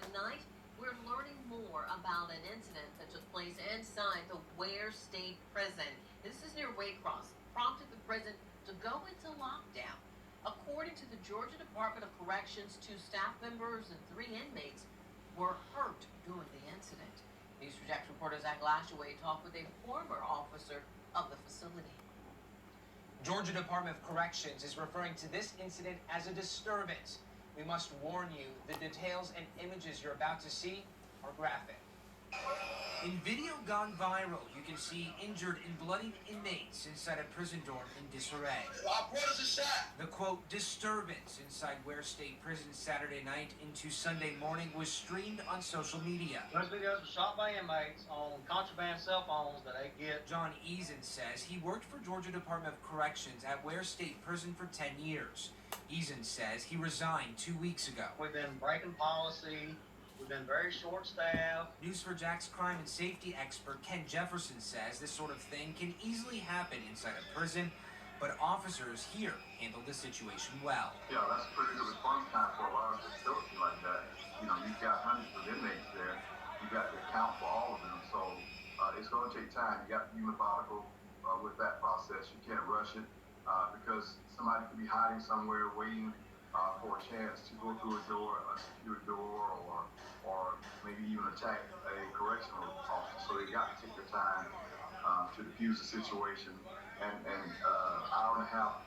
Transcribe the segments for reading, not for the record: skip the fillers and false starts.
Tonight, we're learning more about an incident that took place inside the Ware State Prison. This is near Waycross, prompted the prison to go into lockdown. According to the Georgia Department of Corrections, 2 staff members and 3 inmates were hurt during the incident. News Project reporter Zach Lashaway talked with a former officer of the facility. Georgia Department of Corrections is referring to this incident as a disturbance. We must warn you, the details and images you're about to see are graphic. In video gone viral, you can see injured and bloodied inmates inside a prison dorm in disarray. The quote, disturbance inside Ware State Prison Saturday night into Sunday morning was streamed on social media. Those videos were shot by inmates on contraband cell phones that they get. John Eason says he worked for Georgia Department of Corrections at Ware State Prison for 10 years. Eason says he resigned 2 weeks ago. We've been breaking policy. We've been very short-staffed. News4Jack's crime and safety expert Ken Jefferson says this sort of thing can easily happen inside a prison, but officers here handled the situation well. Yeah, that's a pretty good response time for a large facility like that. You know, you've got hundreds of inmates there. You got to account for all of them, so it's going to take time. You got to be methodical with that process. You can't rush it because somebody could be hiding somewhere waiting for a chance to go through a door, a secure door, or maybe even attack a correctional officer. So they got to take their time to defuse the situation, and hour and a half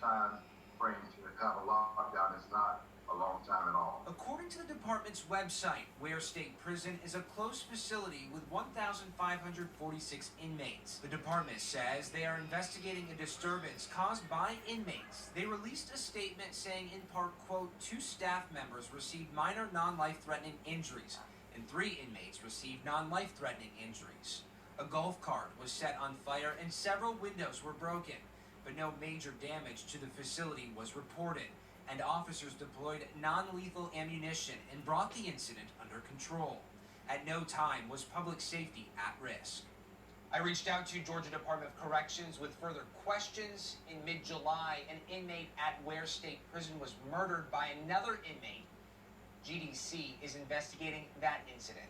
time frame to have a lockdown is not a long time at all. According to the department's website, Ware State Prison is a closed facility with 1,546 inmates. The department says they are investigating a disturbance caused by inmates. They released a statement saying in part, quote, 2 staff members received minor non-life-threatening injuries and 3 inmates received non-life-threatening injuries. A golf cart was set on fire and several windows were broken, but no major damage to the facility was reported, and officers deployed non-lethal ammunition and brought the incident under control. At no time was public safety at risk. I reached out to Georgia Department of Corrections with further questions. In mid-July, an inmate at Ware State Prison was murdered by another inmate. GDC is investigating that incident.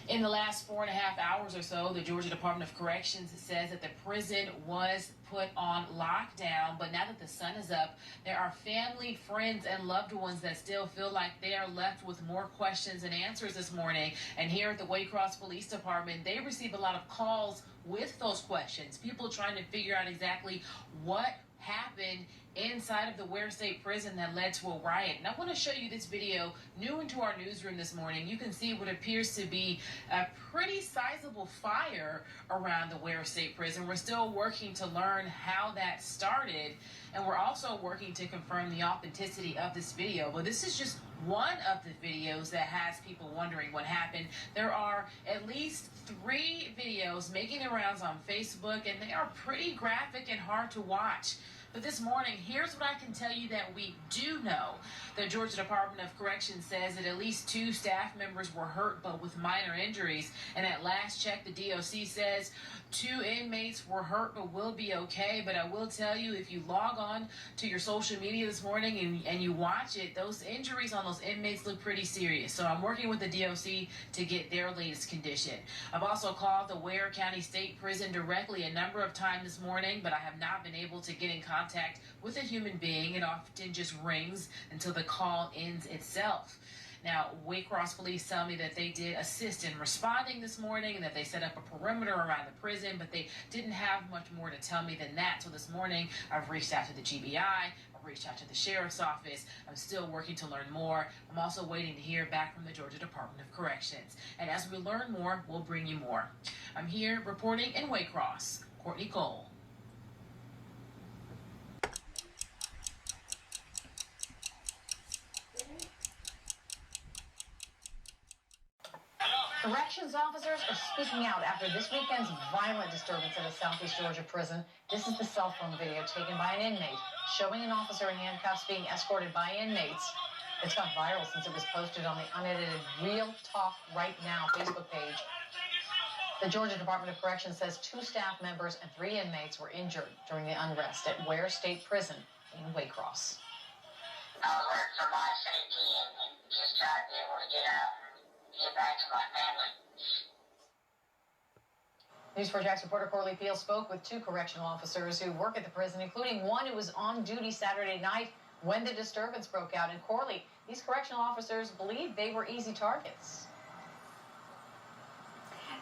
In the last 4.5 hours or so, the Georgia Department of Corrections says that the prison was put on lockdown. But now that the sun is up, there are family, friends, and loved ones that still feel like they are left with more questions and answers this morning. And here at the Waycross Police Department, they receive a lot of calls with those questions. People trying to figure out exactly what happened inside of the Ware State Prison that led to a riot. And I want to show you this video new into our newsroom this morning. You can see what appears to be a pretty sizable fire around the Ware State Prison. We're still working to learn how that started, and we're also working to confirm the authenticity of this video. But this is just one of the videos that has people wondering what happened. There are at least 3 videos making the rounds on Facebook, and they are pretty graphic and hard to watch. But this morning, here's what I can tell you that we do know. The Georgia Department of Corrections says that at least 2 staff members were hurt, but with minor injuries. And at last check, the DOC says 2 inmates were hurt, but will be okay. But I will tell you, if you log on to your social media this morning and you watch it, those injuries on those inmates look pretty serious. So I'm working with the DOC to get their latest condition. I've also called the Ware County State Prison directly a number of times this morning, but I have not been able to get in contact with a human being. It often just rings until the call ends itself. Now, Waycross police tell me that they did assist in responding this morning and that they set up a perimeter around the prison, but they didn't have much more to tell me than that. So this morning, I've reached out to the G.B.R. I've reached out to the sheriff's office. I'm still working to learn more. I'm also waiting to hear back from the Georgia Department of Corrections. And as we learn more, we'll bring you more. I'm here reporting in Waycross. Courtney Cole. Corrections officers are speaking out after this weekend's violent disturbance at a Southeast Georgia prison. This is the cell phone video taken by an inmate showing an officer in handcuffs being escorted by inmates. It's gone viral since it was posted on the unedited Real Talk Right Now Facebook page. The Georgia Department of Corrections says 2 staff members and 3 inmates were injured during the unrest at Ware State Prison in Waycross. I was working for my safety and just trying to be able to get out and get back to my family. News4Jax reporter Corley Peel spoke with 2 correctional officers who work at the prison, including one who was on duty Saturday night when the disturbance broke out. And Corley, these correctional officers believe they were easy targets.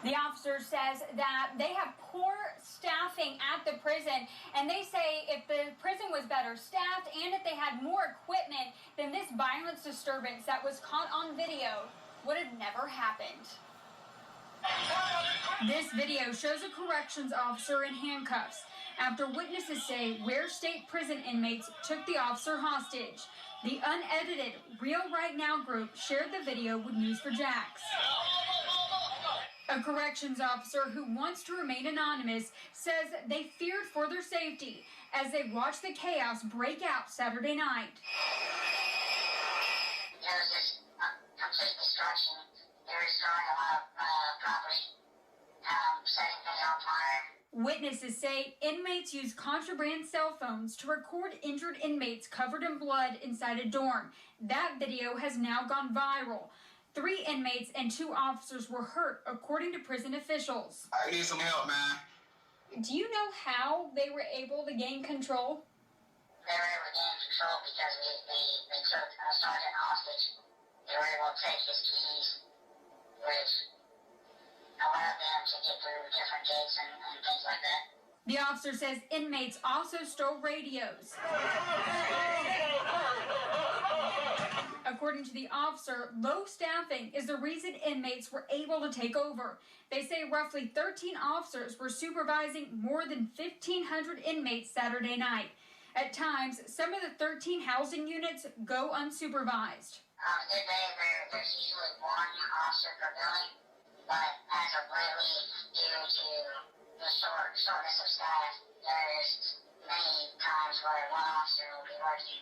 The officer says that they have poor staffing at the prison, and they say if the prison was better staffed and if they had more equipment, then this violence disturbance that was caught on video would have never happened. This video shows a corrections officer in handcuffs after witnesses say Ware State Prison inmates took the officer hostage. The unedited Real Right Now group shared the video with News4Jax. A corrections officer who wants to remain anonymous says they feared for their safety as they watched the chaos break out Saturday night. There was just complete destruction. They were destroying a lot of property, setting things on fire. Witnesses say inmates used contraband cell phones to record injured inmates covered in blood inside a dorm. That video has now gone viral. 3 inmates and 2 officers were hurt, according to prison officials. I need some help, man. Do you know how they were able to gain control? They were able to gain control because they took a sergeant hostage. They were able to take his keys, which allowed them to get through different gates and things like that. The officer says inmates also stole radios. According to the officer, low staffing is the reason inmates were able to take over. They say roughly 13 officers were supervising more than 1,500 inmates Saturday night. At times, some of the 13 housing units go unsupervised. There's usually one officer per building, but as of lately, due to the shortness of staff, there's many times where one officer will be working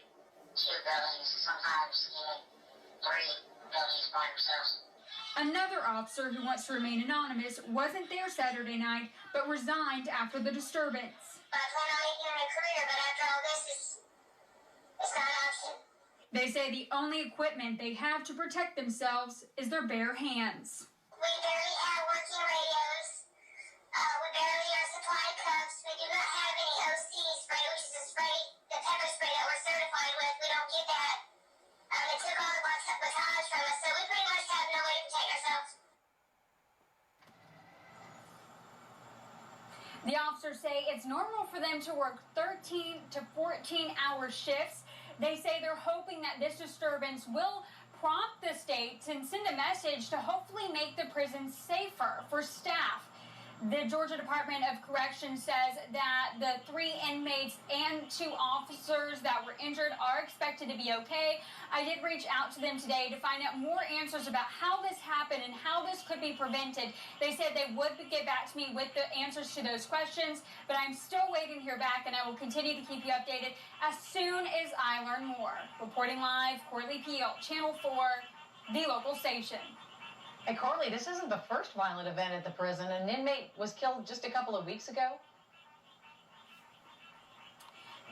2 buildings, sometimes even 3 buildings by themselves. Another officer who wants to remain anonymous wasn't there Saturday night, but resigned after the disturbance. I plan on making a career, but after all this, it's not an option. They say the only equipment they have to protect themselves is their bare hands. We barely have working radios. We barely are supplied cuffs. We do not have any OC spray, which is a spray, the pepper spray that we're certified with. We don't get that. They took all the batons from us, so we pretty much have no way to protect ourselves. The officers say it's normal for them to work 13 to 14-hour shifts. They say they're hoping that this disturbance will prompt the state and send a message to hopefully make the prison safer for staff. The Georgia Department of Corrections says that the 3 inmates and 2 officers that were injured are expected to be okay. I did reach out to them today to find out more answers about how this happened and how this could be prevented. They said they would get back to me with the answers to those questions, but I'm still waiting to hear back, and I will continue to keep you updated as soon as I learn more. Reporting live, Corley Peel, Channel 4, the local station. Hey, Corley, this isn't the first violent event at the prison. An inmate was killed just a couple of weeks ago.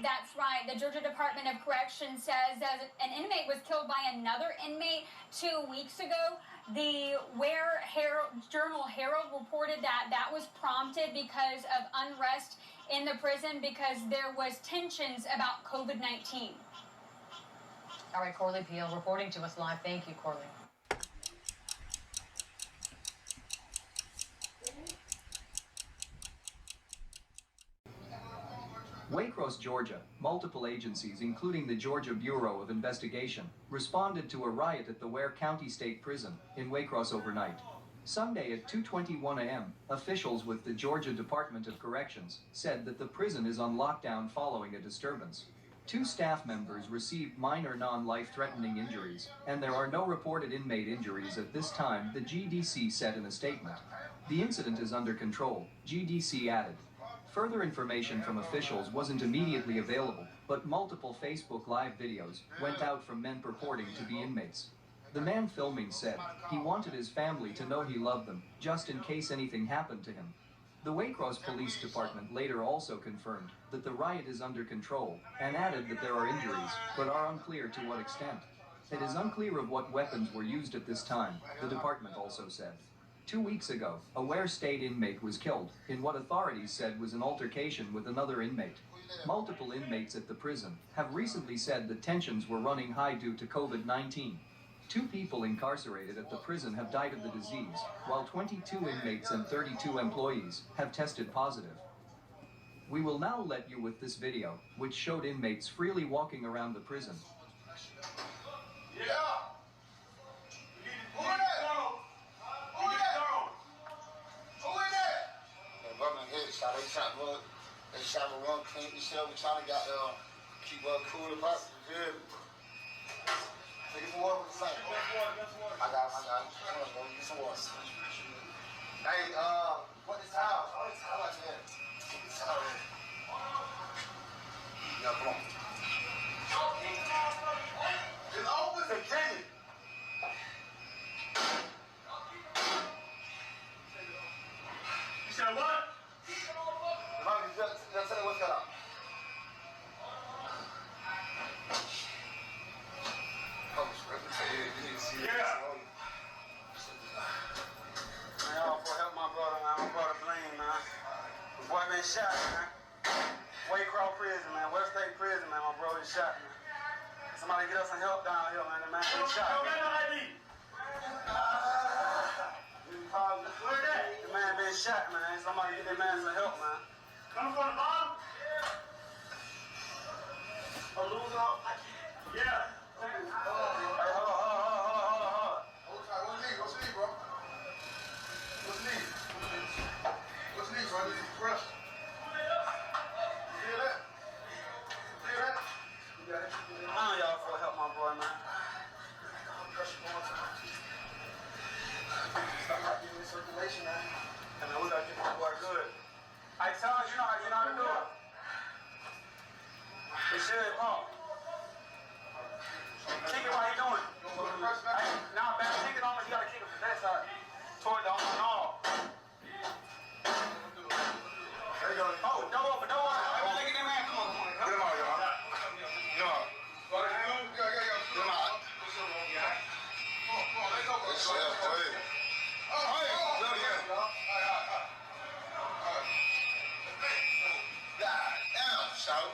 That's right. The Georgia Department of Corrections says that an inmate was killed by another inmate 2 weeks ago. The Ware Journal-Herald reported that that was prompted because of unrest in the prison because there was tensions about COVID-19. All right, Corley Peel reporting to us live. Thank you, Corley. Waycross, Georgia, multiple agencies, including the Georgia Bureau of Investigation, responded to a riot at the Ware State Prison in Waycross overnight. Sunday at 2:21 a.m., officials with the Georgia Department of Corrections said that the prison is on lockdown following a disturbance. 2 staff members received minor non-life-threatening injuries, and there are no reported inmate injuries at this time, the GDC said in a statement. The incident is under control, GDC added. Further information from officials wasn't immediately available, but multiple Facebook Live videos went out from men purporting to be inmates. The man filming said he wanted his family to know he loved them, just in case anything happened to him. The Waycross Police Department later also confirmed that the riot is under control and added that there are injuries, but are unclear to what extent. It is unclear of what weapons were used at this time, the department also said. 2 weeks ago, a Ware State inmate was killed in what authorities said was an altercation with another inmate. Multiple inmates at the prison have recently said that tensions were running high due to COVID-19. 2 people incarcerated at the prison have died of the disease, while 22 inmates and 32 employees have tested positive. We will now let you with this video, which showed inmates freely walking around the prison. They shot a run, clean the shell. We trying to keep cool about it. Good. Take it for water with the same. I got it. Go get some water. Hey, what this house? Oh, this house right there. This house right there. Yeah, come on. It's open. Continue. You said what? Let's tell you what's going on. Yeah. Man, y'all for help my brother, man. My brother Blaine, man. The boy been shot, man. Waycross prison, man. Ware State Prison, man. My brother shot, man. Somebody get us some help down here, man. The man been shot. The man been shot, man. Somebody get that man some help, man. Coming from the bottom? A loser? Yeah. Hey, hold on. What's needed, bro? What's needed? What's needed, bro? This is fresh. You hear that? You hear that? You got it. I know y'all for help my boy, man. Pressure going to my teeth. Stop not getting in circulation, man. And man, we gotta get my boy good. I tell you, you know how to do it. He should, Paul. Kick it while he doing it. Nah, man, kick it on, you gotta kick it from that side. Toward the arm. There you go. Oh, double open. Everybody look at that man. Come on. Get him out, y'all. Get him out. Get him out. Come on, let's go. Let's go. Go ahead. Do it again. God damn, shout.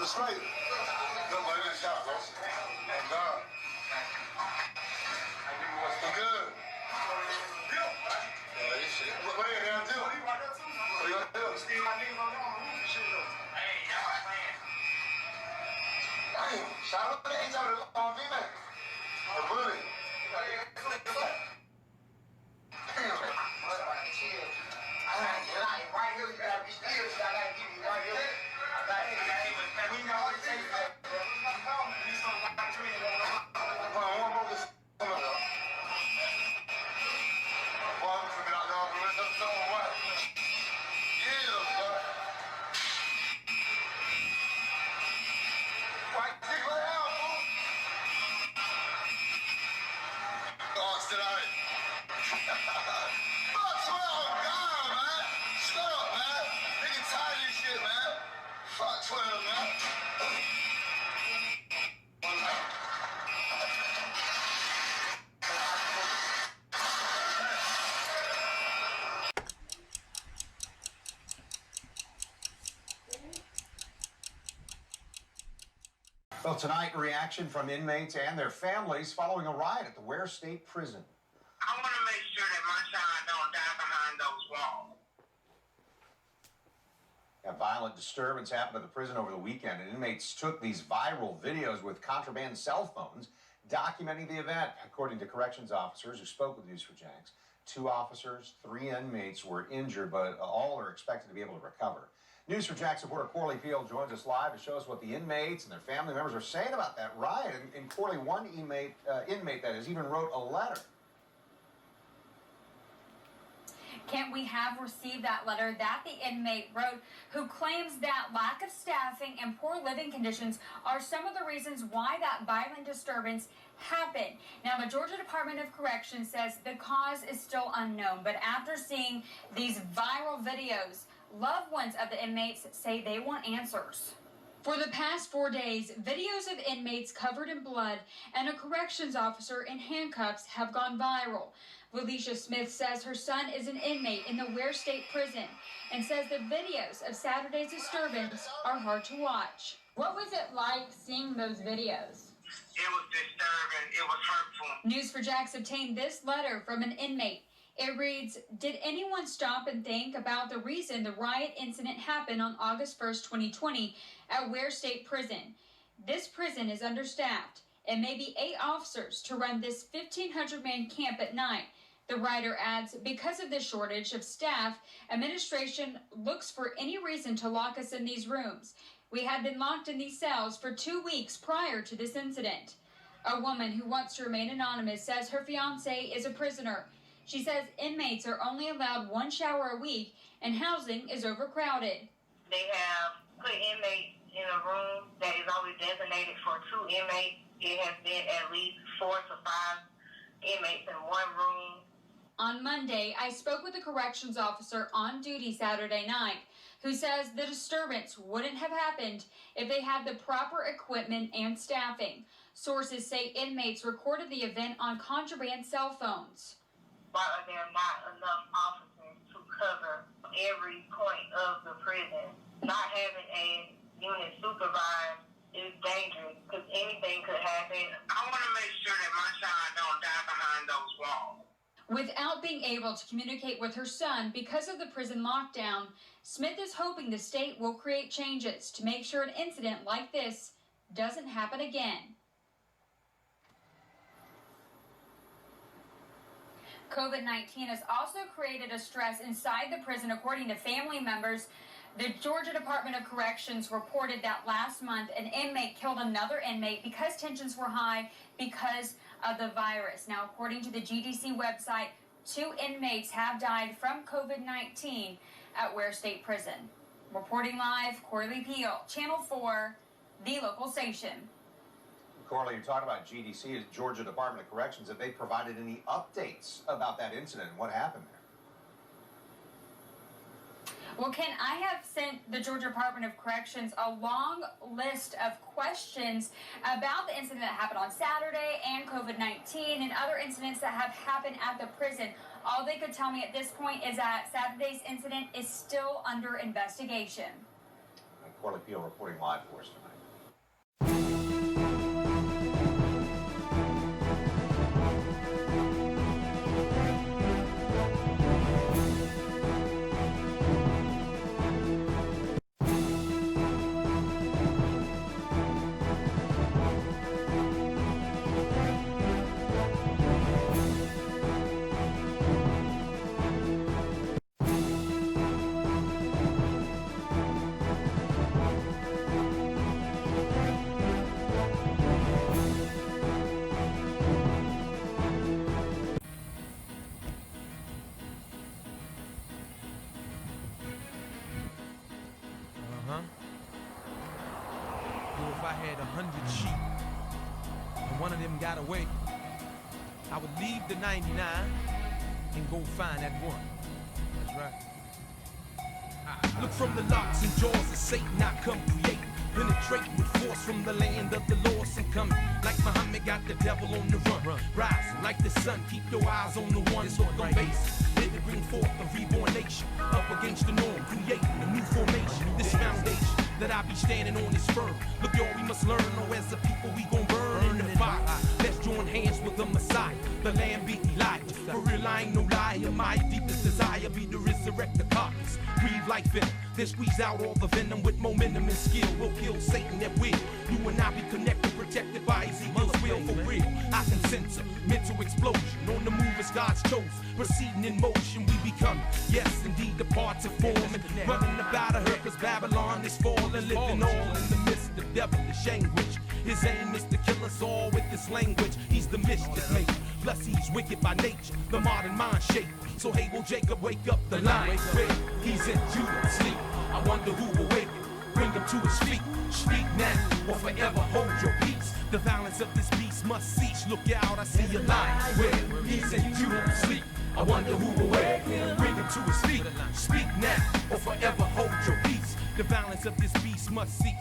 Straight. Good one, good shot, bro. And God. Good. Yeah, this shit. What are you gonna do? What are you gonna do? Hey, y'all playing. Damn, shout out to each other on me, man. A bully. Damn. Right here, you gotta be still. I gotta give you right here. We know what it takes, bro. He's so like tree. Hold on, one more. One from out there, the rest of the song, what? Yeah, bro. Why stick right out, fool? Oh, still all right. Fuck 12, God, man. Shut up, man. Nigga tired of this shit, man. Fuck 12, man. Well, tonight, reaction from inmates and their families following a riot at the Ware State Prison. I want to make sure that my child don't die behind those walls. A violent disturbance happened at the prison over the weekend, and inmates took these viral videos with contraband cell phones documenting the event. According to corrections officers who spoke with News4Jax, 2 officers, 3 inmates were injured, but all are expected to be able to recover. News4Jax reporter Corley Field joins us live to show us what the inmates and their family members are saying about that riot. And Corley, one inmate that has even wrote a letter. Can't we have received that letter that the inmate wrote, who claims that lack of staffing and poor living conditions are some of the reasons why that violent disturbance happened. Now, the Georgia Department of Corrections says the cause is still unknown, but after seeing these viral videos, loved ones of the inmates say they want answers. For the past 4 days, videos of inmates covered in blood and a corrections officer in handcuffs have gone viral. Felicia Smith says her son is an inmate in the Ware State Prison and says the videos of Saturday's disturbance are hard to watch. What was it like seeing those videos? It was disturbing. It was hurtful. News4Jax obtained this letter from an inmate. It reads, "Did anyone stop and think about the reason the riot incident happened on August 1st, 2020 at Ware State Prison? This prison is understaffed. It may be 8 officers to run this 1,500-man camp at night." The writer adds, "Because of this shortage of staff, administration looks for any reason to lock us in these rooms. We had been locked in these cells for 2 weeks prior to this incident." A woman who wants to remain anonymous says her fiance is a prisoner. She says inmates are only allowed 1 shower a week and housing is overcrowded. They have put inmates in a room that is only designated for 2 inmates. It has been at least 4 to 5 inmates in one room. On Monday, I spoke with a corrections officer on duty Saturday night who says the disturbance wouldn't have happened if they had the proper equipment and staffing. Sources say inmates recorded the event on contraband cell phones. Why are there not enough officers to cover every point of the prison? Not having a unit supervised is dangerous because anything could happen. I want to make sure that my child don't die behind those walls. Without being able to communicate with her son because of the prison lockdown, Smith is hoping the state will create changes to make sure an incident like this doesn't happen again. COVID-19 has also created a stress inside the prison, according to family members. The Georgia Department of Corrections reported that last month an inmate killed another inmate because tensions were high because of the virus. Now, according to the GDC website, 2 inmates have died from COVID-19 at Ware State Prison. Reporting live, Corley Peel, Channel 4, the local station. Corley, you talked about GDC, Georgia Department of Corrections. Have they provided any updates about that incident and what happened there? Well, Ken, I have sent the Georgia Department of Corrections a long list of questions about the incident that happened on Saturday and COVID-19 and other incidents that have happened at the prison. All they could tell me at this point is that Saturday's incident is still under investigation. Corley Peel reporting live for us tonight. If I had 100 sheep and one of them got away, I would leave the 99 and go find that one. That's right. Look from the locks and jaws of Satan, I come create. Penetrate with force from the land of the lost and coming. Like Muhammad got the devil on the run. Rising like the sun, keep your eyes on the one. Look on base, live to bring forth a reborn nation. Up against the norm, creating a new formation. This foundation that I be standing on is firm. Look, y'all, we must learn. No, as a people, we gon' burn in the fire. Let's join hands with the Messiah. The Lamb be Elijah. For real, I ain't no liar. My deepest desire be to resurrect the carcass. Breathe like venom. Then squeeze out all the venom with momentum and skill. We'll kill Satan at will. You and I be connected, protected by Ezekiel's will for real. I can sense a mental explosion. On the move as God's chosen. Proceeding in motion, we become. Yes, indeed, the parts are forming. Running about her, cause Babylon is falling. Living all in the midst of devilish anguish. His aim is to kill us all with this language. He's the mischief maker. Plus he's wicked by nature, the modern mind shape. So hey, will Jacob wake up the lion? Wait, he's in Judah sleep. I wonder who will wake him, bring him to his feet. Speak now, or forever hold your peace. The violence of this beast must cease. Look out, I see a lion. Where he's in Judah sleep. I wonder who will wake him, bring him to his feet. Speak now, or forever hold your peace. The violence of this beast must cease.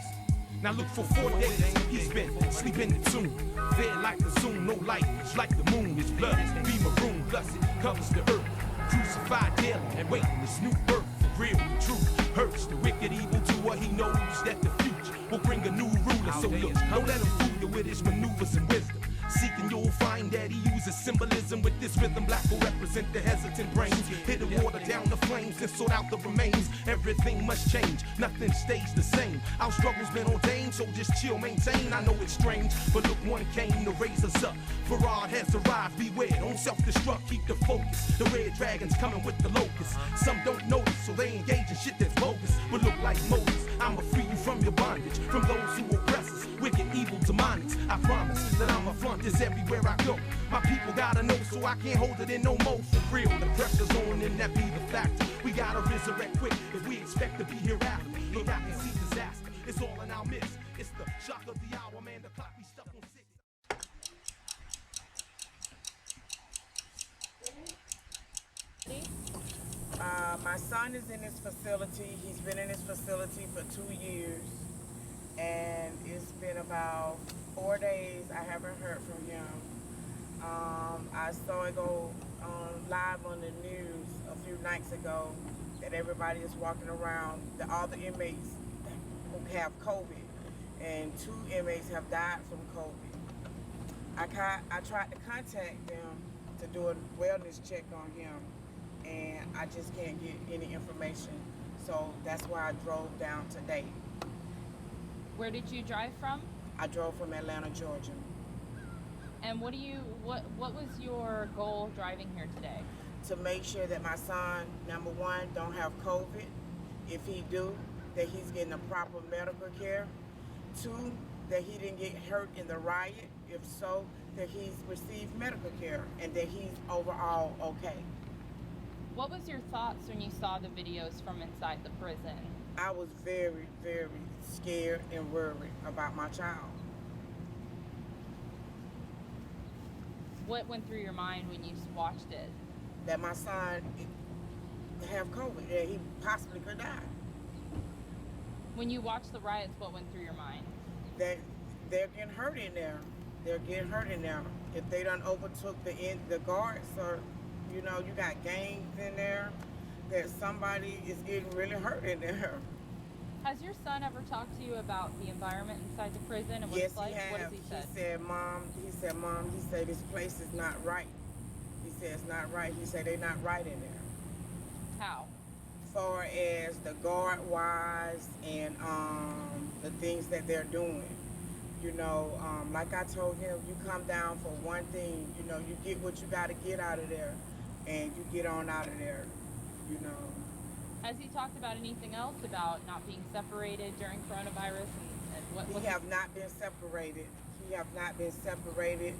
Now look, for 4 days, he's been sleeping in the tomb. Fed like the zoom, no light, it's like the moon. His blood be maroon, plus it covers the earth. Crucified daily and waiting this new birth. For real, the truth hurts the wicked evil doer. He knows that the future will bring a new ruler. So look, don't let him fool you with his maneuvers and wisdom. Seeking, you'll find that he uses symbolism with this rhythm. Black will represent the hesitant brains. Hit the water down the flames and sort out the remains. Everything must change, nothing stays the same. Our struggle's been ordained, so just chill, maintain. I know it's strange, but look, one came to raise us up. Farad has arrived, beware, don't self-destruct, keep the focus. The red dragon's coming with the locusts. Some don't notice, so they engage in shit that's bogus. But look like Moses, I'ma free you from your bondage, from those who oppress us. Wicked, evil, demonics. I promise that I'ma flaunt this everywhere I go. My people gotta know, so I can't hold it in no more. For real, the pressure's on and that be the fact. We gotta resurrect quick if we expect to be hereafter. Look, I can see disaster. It's all in our midst. It's the shock of the hour, man. The clock be stuck on 6. My son is in this facility. He's been in this facility for 2 years. And it's been about 4 days I haven't heard from him. I saw it go live on the news a few nights ago that everybody is walking around, all the inmates who have COVID, and 2 inmates have died from COVID. I tried to contact them to do a wellness check on him, and I just can't get any information. So that's why I drove down today. Where did you drive from? I drove from Atlanta, Georgia. And what was your goal driving here today? To make sure that my son, number one, don't have COVID. If he do, that he's getting the proper medical care. 2, that he didn't get hurt in the riot. If so, that he's received medical care and that he's overall okay. What was your thoughts when you saw the videos from inside the prison? I was very, very scared and worried about my child. What went through your mind when you watched it? That my son have COVID, that he possibly could die. When you watched the riots, what went through your mind? That they're getting hurt in there. They're getting hurt in there. If they done overtook the guards, or you know, you got gangs in there, that somebody is getting really hurt in there. Has your son ever talked to you about the environment inside the prison and what Yes, it's like? he has. What has he said? He said, this place is not right. He said, it's not right. He said, they're not right in there. How? As far as the guard-wise and the things that they're doing. You know, like I told him, you come down for one thing, you know, you get what you got to get out of there, and you get on out of there, you know. Has he talked about anything else about not being separated during coronavirus and what? He have not been separated. He have not been separated.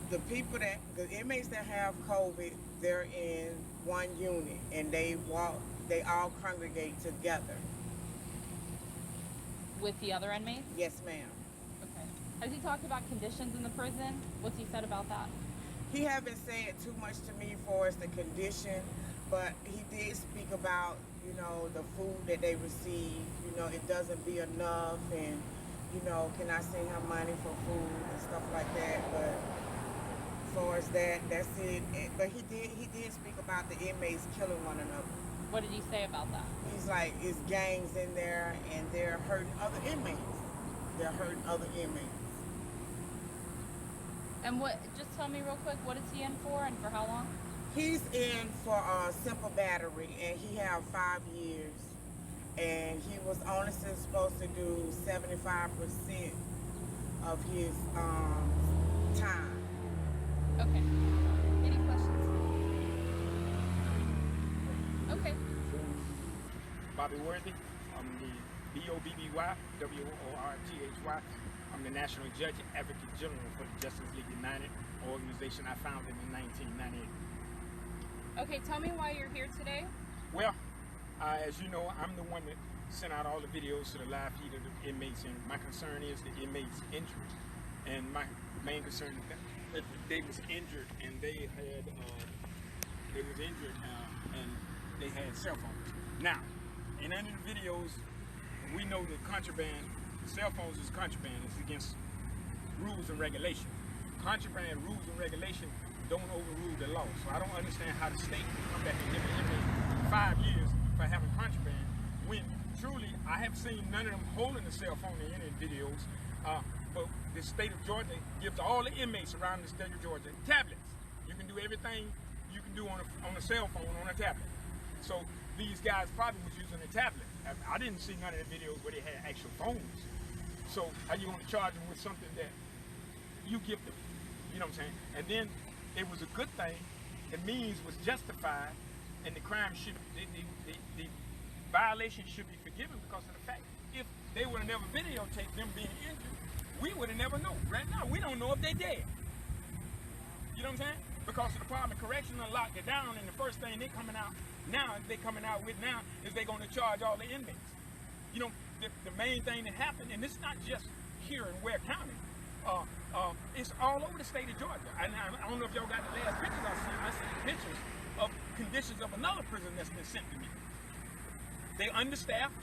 The inmates that have COVID, they're in one unit and they all congregate together. With the other inmates? Yes, ma'am. Okay. Has he talked about conditions in the prison? What's he said about that? He haven't said too much to me for as the condition. But he did speak about, you know, the food that they receive. You know, it doesn't be enough, and, you know, can I send him money for food and stuff like that. But as far as that, that's it. But he did speak about the inmates killing one another. What did he say about that? He's like, it's gangs in there, and they're hurting other inmates. They're hurting other inmates. And just tell me real quick, what is he in for and for how long? He's in for a simple battery, and he have 5 years. And he was only supposed to do 75% of his time. Okay. Any questions? Okay. Bobby Worthy. I'm the B-O-B-B-Y, W-O-R-T-H-Y. I'm the National Judge Advocate General for the Justice League United, an organization I founded in 1998. Okay, tell me why you're here today. Well, as you know, I'm the one that sent out all the videos to the live feed of the inmates, and my concern is the inmates' injury. And my main concern is that they was injured, and they had and they had cell phones. Now, in any of the videos, we know that contraband, cell phones is contraband. It's against rules and regulations. Contraband rules and regulations don't overrule the law. So I don't understand how the state can come back and give an inmate 5 years for having contraband when truly I have seen none of them holding a cell phone in any videos. But the state of Georgia gives all the inmates around the state of Georgia tablets. You can do everything you can do on a cell phone on a tablet. So these guys probably was using a tablet. I didn't see none of the videos where they had actual phones. So how you going to charge them with something that you give them? You know what I'm saying? And then it was a good thing. The means was justified, and the crime should, the violation should be forgiven because of the fact if they would have never videotaped them being injured, we would have never known. Right now, we don't know if they dead. You know what I'm saying? Because the Department of Corrections locked it down, and the first thing they coming out with now is they're going to charge all the inmates. You know, the main thing that happened, and it's not just here in Ware County. It's all over the state of Georgia. I don't know if y'all got the last pictures I seen pictures of conditions of another prison that's been sent to me. They understaffed.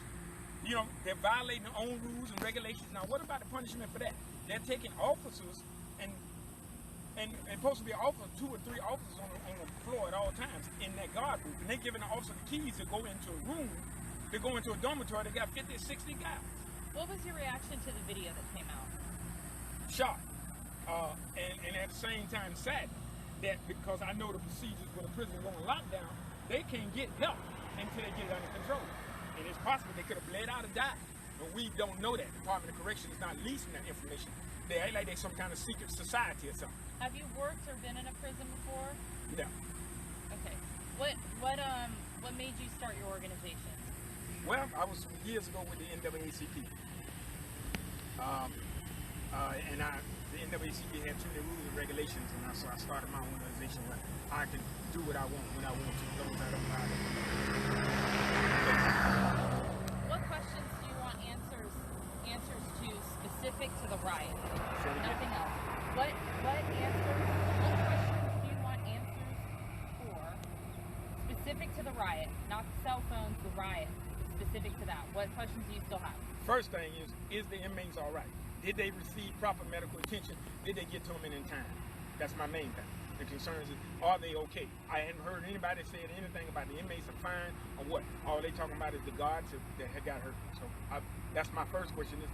You know, they're violating their own rules and regulations. Now, what about the punishment for that? They're taking officers and supposed to be 2 or 3 officers on the floor at all times in that guard booth, and they're giving the officer the keys to go into a room, to go into a dormitory. They got 50 or 60 guys. What was your reaction to the video that came out? Shocked, and at the same time sad that because I know the procedures when a prison is on lockdown, they can't get help until they get it under control. And it's possible they could have bled out or died, but we don't know that. The Department of Corrections is not leasing that information. They act like they're some kind of secret society or something. Have you worked or been in a prison before? No. Okay. What made you start your organization? Well, I was years ago with the NAACP. The NAACP had too many rules and regulations, and so I started my organization where I can do what I want when I want to. What questions do you want answers to specific to the riot? Nothing else. What questions do you want answers for specific to the riot? Not the cell phones, the riot. Specific to that. What questions do you still have? First thing is the inmates all right? Did they receive proper medical attention? Did they get to them in time? That's my main thing. The concern is, are they okay? I hadn't heard anybody say anything about the inmates are fine or what. All they talking about is the guards that had got hurt. So that's my first question is,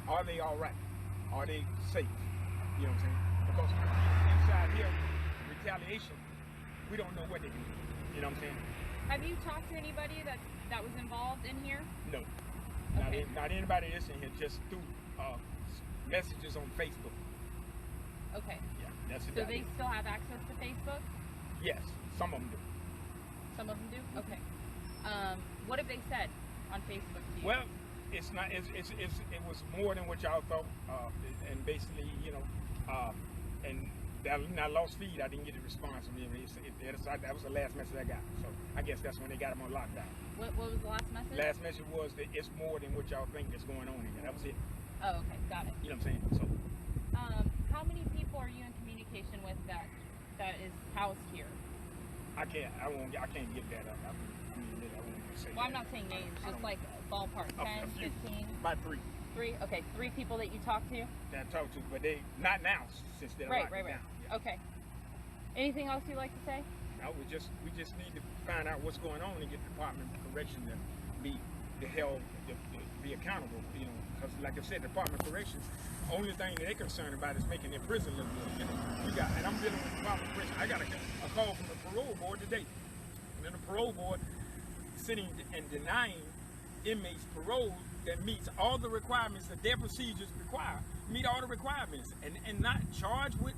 are they all right? Are they safe? You know what I'm saying? Because inside here, retaliation, we don't know what they do. You know what I'm saying? Have you talked to anybody that was involved in here? No. Okay. Not anybody that's in here, just through messages on Facebook. Okay. Yeah, that's it. So they still have access to Facebook? Yes, some of them do. Some of them do? Okay. What have they said on Facebook to you? Well, it's not. It was more than what y'all thought, and basically, you know, and that I lost feed. I didn't get a response from them. That was the last message I got. So I guess that's when they got them on lockdown. What was the last message? Last message was that it's more than what y'all think is going on in here. That was it. Oh, okay, got it. You know what I'm saying? So. How many people are you in communication with that is housed here? I can't get that up. I won't say. Well, I'm not saying names, just like ballpark, 10, 15? About 3. 3? Okay, 3 people that you talk to? That I talk to, but they not now since they're right. down. Yeah. Okay. Anything else you'd like to say? No, we just need to find out what's going on and get the Department of Correction to be held to be accountable. You know, because like I said, the Department of Corrections, only thing that they're concerned about is making their prison look good. You know, and I'm dealing with the Department of Corrections. I got a call from the parole board today, and then the parole board sitting and denying inmates parole that meets all the requirements that their procedures require, meet all the requirements, and not charged with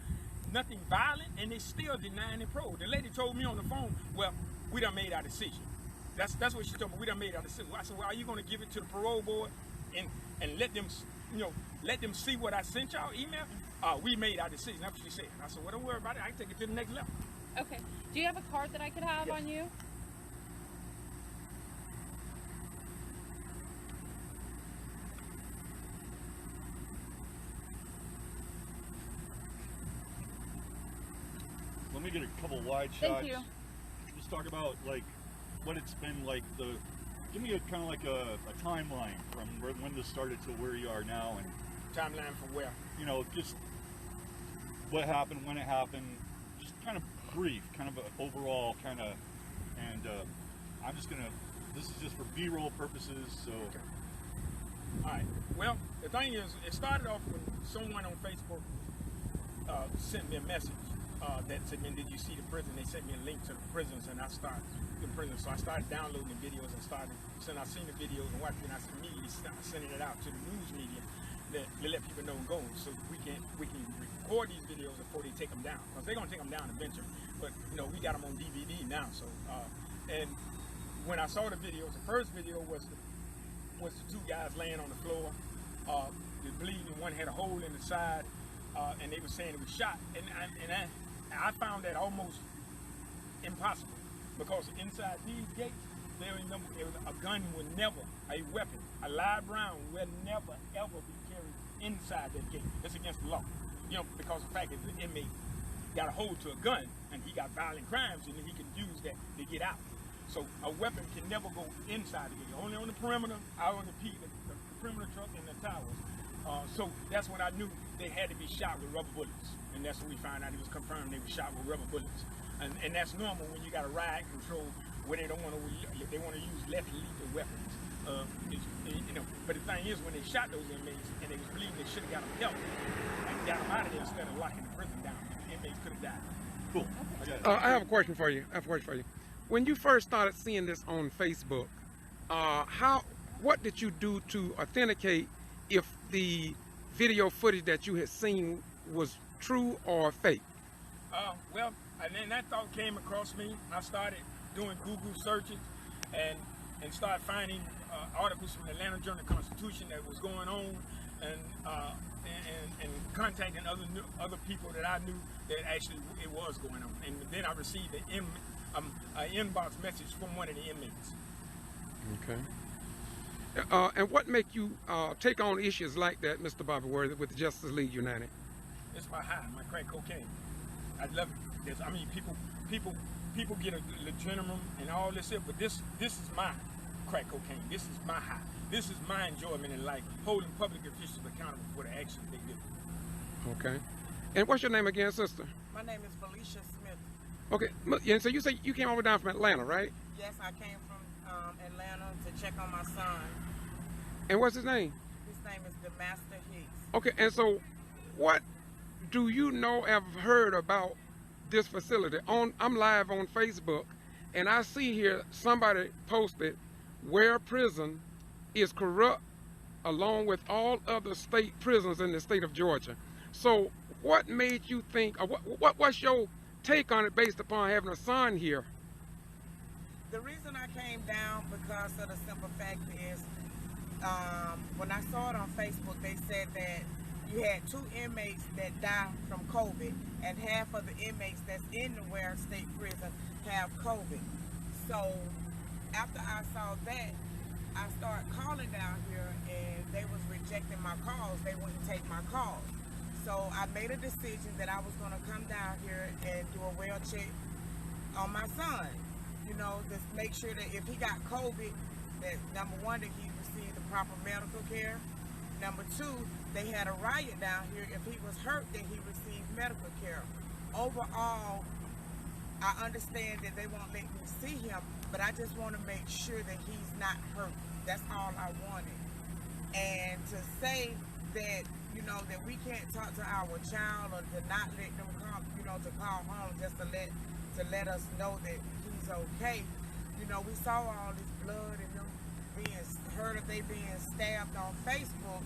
nothing violent, and they still denying their parole. The lady told me on the phone, well, we done made our decision. That's what she told me. We done made our decision. I said, well, are you going to give it to the parole board and let them, you know, let them see what I sent y'all email. We made our decision. That's what she said. I said, well, don't worry about it. I can take it to the next level. Okay. Do you have a card that I could have on you? Let me get a couple wide shots. Thank you. Just talk about like what it's been like. Give me a kind of like a timeline from when this started to where you are now, and timeline from where? You know, just what happened, when it happened, just kind of brief, kind of overall kind of. And I'm just gonna. This is just for B-roll purposes, so. Okay. All right. Well, the thing is, it started off when someone on Facebook sent me a message. That said, man, did you see the prison? They sent me a link to the prisons, and I started the prison. So I started downloading the videos and I seen the videos and watching, I immediately started sending it out to the news media to let people know and go, so we can record these videos before they take them down, because they're gonna take them down eventually. But you know, we got them on DVD now. So and when I saw the videos, the first video was the two guys laying on the floor, the bleeding. One had a hole in the side, and they were saying it was shot, and I found that almost impossible, because inside these gates, a gun would never, a weapon, a live round will never ever be carried inside that gate. It's against the law, you know, because the fact is the inmate got a hold to a gun and he got violent crimes, and he can use that to get out. So a weapon can never go inside the gate, only on the perimeter, out on the perimeter truck and the towers. So that's when I knew they had to be shot with rubber bullets. And that's when we found out it was confirmed they were shot with rubber bullets. And that's normal when you got a riot control where they don't want to, they want to use less lethal weapons. You know, but the thing is, when they shot those inmates and they was bleeding, they should have got them help and got them out of there instead of locking the prison down. The inmates could have died. Cool. I have a question for you. When you first started seeing this on Facebook, what did you do to authenticate if the video footage that you had seen was true or fake? Well, and then that thought came across me. I started doing Google searches and started finding articles from the Atlanta Journal-Constitution that was going on, and contacting other people that I knew that actually it was going on. And then I received an inbox message from one of the inmates. Okay. And what make you take on issues like that, Mr. Bobby Ware, with the Justice League United? It's my high, my crack cocaine. I love it. I mean, people get a adrenaline and all this stuff, but this is my crack cocaine. This is my high. This is my enjoyment in life, holding public officials accountable for the actions they do. Okay. And what's your name again, sister? My name is Felicia Smith. Okay. And so you say you came over down from Atlanta, right? Yes, I came from Atlanta to check on my son. And what's his name? His name is DeMaster Hicks. Okay, and so what do you know, have heard about this facility? I'm live on Facebook, and I see here somebody posted Ware Prison is corrupt along with all other state prisons in the state of Georgia. So what made you think, or what's your take on it based upon having a son here? The reason I came down because of the simple fact is, when I saw it on Facebook, they said that you had 2 inmates that died from COVID, and half of the inmates that's in the Ware State Prison have COVID. So after I saw that, I started calling down here, and they was rejecting my calls. They wouldn't take my calls. So I made a decision that I was going to come down here and do a well check on my son. You know, just make sure that if he got COVID, that number one, that he received the proper medical care. Number two, they had a riot down here. If he was hurt, then he received medical care. Overall, I understand that they won't let me see him, but I just want to make sure that he's not hurt. That's all I wanted. And to say that, you know, that we can't talk to our child, or to not let them come, you know, to call home just to let us know that he's okay. You know, we saw all this blood and them heard of they being stabbed on Facebook.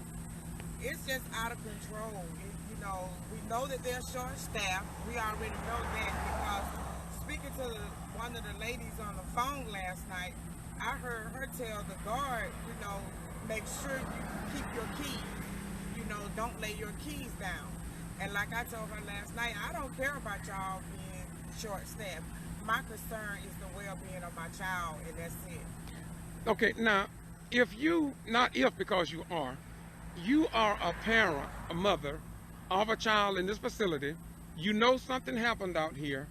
It's just out of control. You know, we know that they're short-staffed. We already know that, because speaking to one of the ladies on the phone last night, I heard her tell the guard, you know, make sure you keep your keys. You don't lay your keys down. And like I told her last night, I don't care about y'all being short-staffed. My concern is the well-being of my child, and that's it. Okay, now, if you, not if because you are a parent, a mother of a child in this facility, you know something happened out here,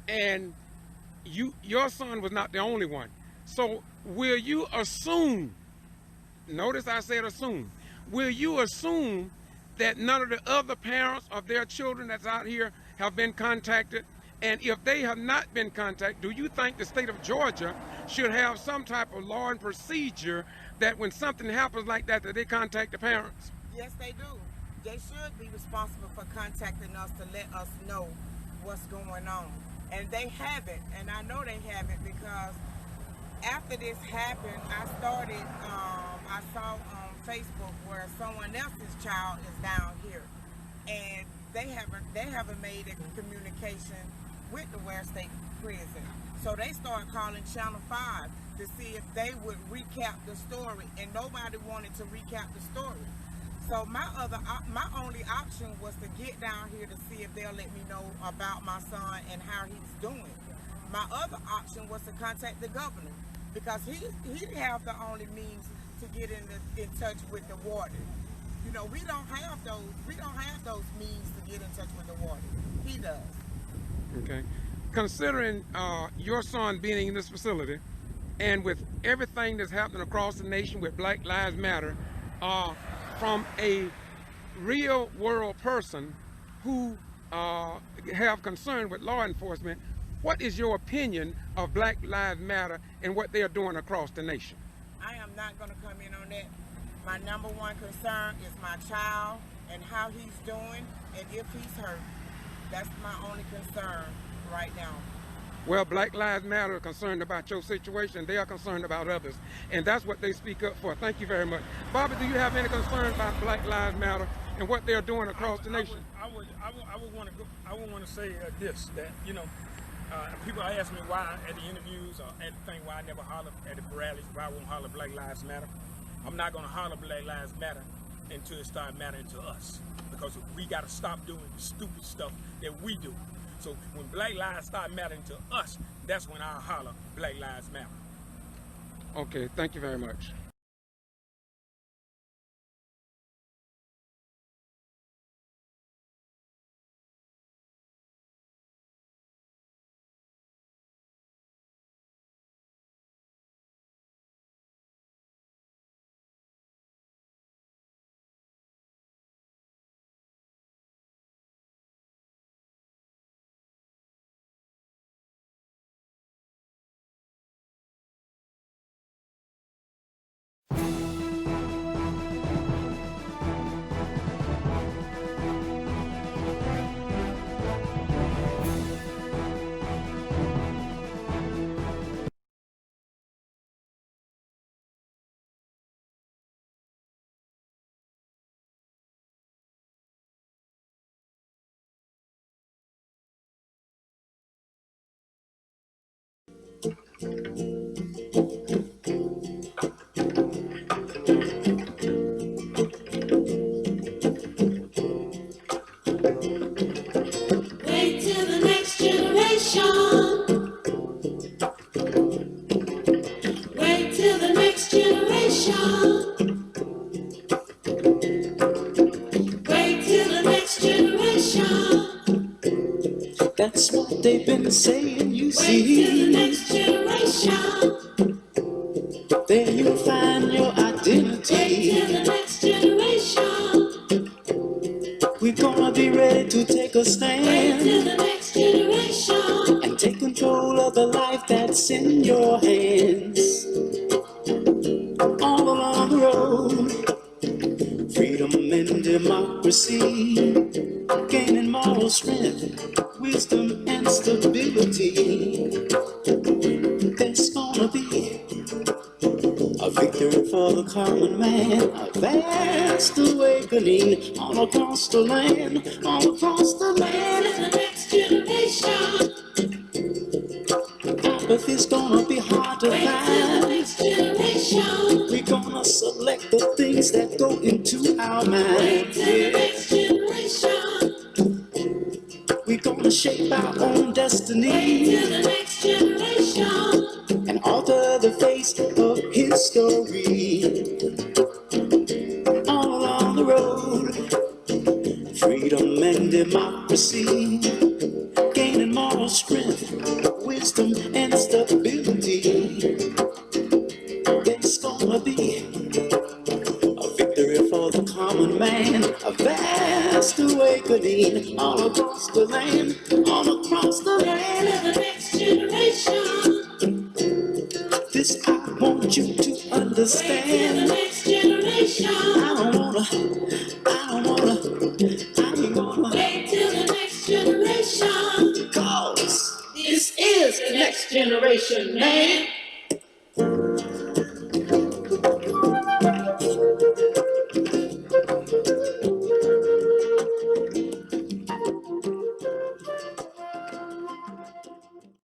and your son was not the only one. So will you assume, notice I said assume, will you assume that none of the other parents of their children that's out here have been contacted? And if they have not been contacted, do you think the state of Georgia should have some type of law and procedure that when something happens like that, that they contact the parents? Yes, they do. They should be responsible for contacting us to let us know what's going on. And they haven't, and I know they haven't, because after this happened, I saw on Facebook where someone else's child is down here, and they haven't made a communication with the Ware State Prison. So they started calling Channel 5 to see if they would recap the story, and nobody wanted to recap the story. So my only option was to get down here to see if they'll let me know about my son and how he's doing. My other option was to contact the governor, because he have the only means to get in touch with the warden. You know, we don't have those means to get in touch with the warden. He does. Okay. Considering your son being in this facility, and with everything that's happening across the nation with Black Lives Matter, from a real world person who have concern with law enforcement, what is your opinion of Black Lives Matter and what they are doing across the nation? I am not going to come in on that. My number one concern is my child and how he's doing, and if he's hurt. That's my only concern right now. Well, Black Lives Matter are concerned about your situation. They are concerned about others, and that's what they speak up for. Thank you very much. Bobby, do you have any concern about Black Lives Matter and what they're doing across the nation? I would want to say this, that, you know, people ask me why at the interviews or at the thing why I never holler at the rallies, why I won't holler Black Lives Matter. I'm not going to holler Black Lives Matter until it starts mattering to us, because we got to stop doing the stupid stuff that we do. So when Black Lives start mattering to us, that's when I'll holler Black Lives Matter. Okay, thank you very much. Wait till the next generation. Wait till the next generation. Wait till the next generation. That's what they've been saying, you see. Wait till the next generation. There you'll find your identity. Wait till the next generation. We're gonna be ready to take a stand. Wait till the next generation. And take control of the life that's in your hands. All along the road, freedom and democracy, gaining moral strength, wisdom and stability. There's gonna be a victory for the common man, a vast awakening all across the land, all across the land. Wait till the next generation. Apathy's gonna be hard to Wait till the find. next generation. We're gonna select the things things that go into our mind. the next generation. We're gonna shape our own destiny. Wait till the next generation. And alter the face of history. All along the road, freedom and democracy, gaining moral strength, wisdom and stability. There's gonna be a victory for the common man, a vast awakening all across the land, all across the land. Wait till the next generation. This I want you to understand. Wait till the next generation. I ain't gonna Wait till the next generation. cause This is the next generation, man.